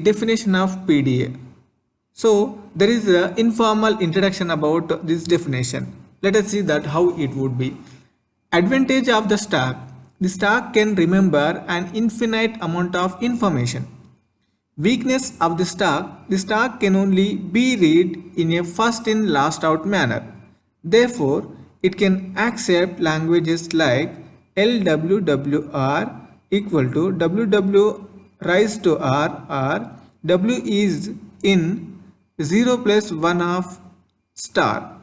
Definition of PDA. So there is an informal introduction about this definition. Let us see that how it would be. Advantage of the stack. The stack can remember an infinite amount of information. Weakness of the stack can only be read in a first in last out manner. Therefore, it can accept languages like LWWR equal to WW raised to R or W is in 0 plus 1 of star,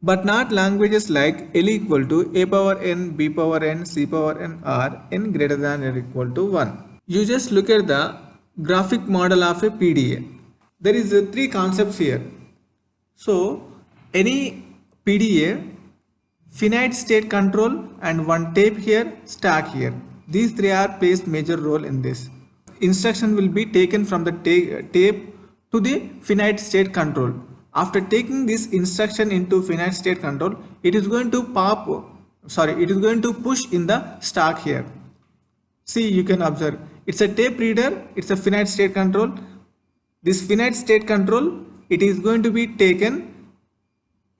but not languages like L equal to A power n, B power n, C power n or n greater than or equal to 1. You just look at the graphic model of a PDA. There is three concepts here. So any PDA, finite state control and one tape here, stack here. These three are plays major role in this. Instruction will be taken from the tape to the finite state control. After taking this instruction into finite state control, it is going to push in the stack here. See, you can observe, it's a tape reader, it's a finite state control. This finite state control, it is going to be taken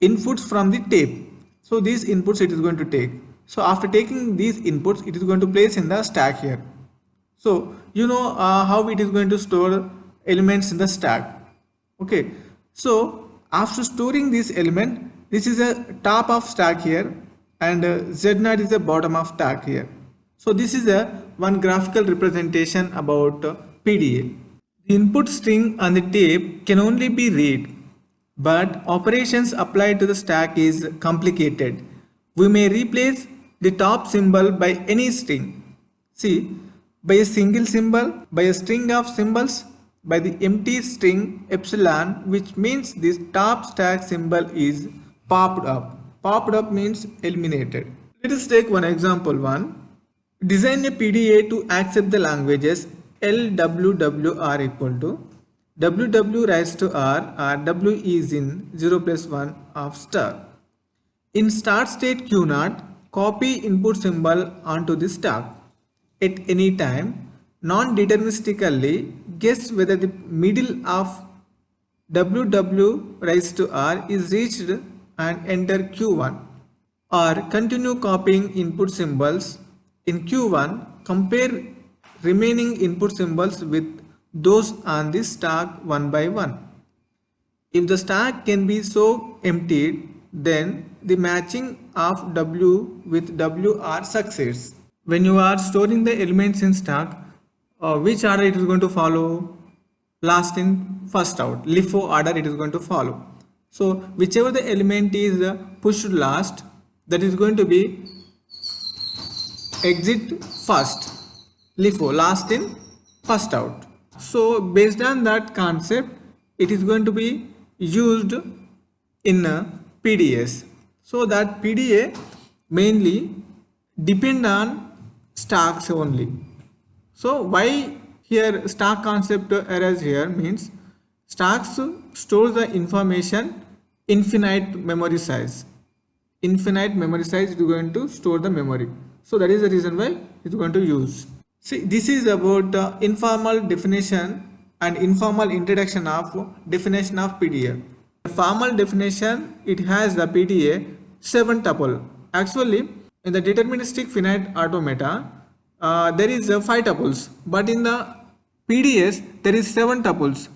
inputs from the tape. So these inputs it is going to take. So after taking these inputs, it is going to place in the stack here. So you know how it is going to store elements in the stack. Okay. So after storing this element, this is a top of stack here and Z0 is the bottom of stack here. So this is a one graphical representation about PDA. The input string on the tape can only be read, but operations applied to the stack is complicated. We may replace the top symbol by any string. See, by a single symbol, by a string of symbols, by the empty string epsilon, which means this top stack symbol is popped up. Popped up means eliminated. Let us take one example one. Design a PDA to accept the languages LWWR equal to WW raised to R or W is in 0 plus 1 of star. In start state Q0, copy input symbol onto the stack. At any time, non-deterministically guess whether the middle of WW raised to R is reached and enter Q1, or continue copying input symbols in Q1, compare remaining input symbols with those on the stack one by one. If the stack can be so emptied, then the matching of W with WR succeeds. When you are storing the elements in stack, which order it is going to follow? Last in, first out. LIFO order it is going to follow. So whichever the element is pushed last, that is going to be exit first. LIFO, last in, first out. So based on that concept, it is going to be used in PDAs. So that PDA mainly depend on stacks only. So why here stack concept arises here means stacks store the information infinite memory size. Infinite memory size is going to store the memory. So that is the reason why it's going to use. See, this is about informal definition and informal introduction of definition of PDA. The formal definition, it has the PDA 7 tuple. Actually, in the deterministic finite automata, there is 5 tuples, but in the PDAs there is 7 tuples.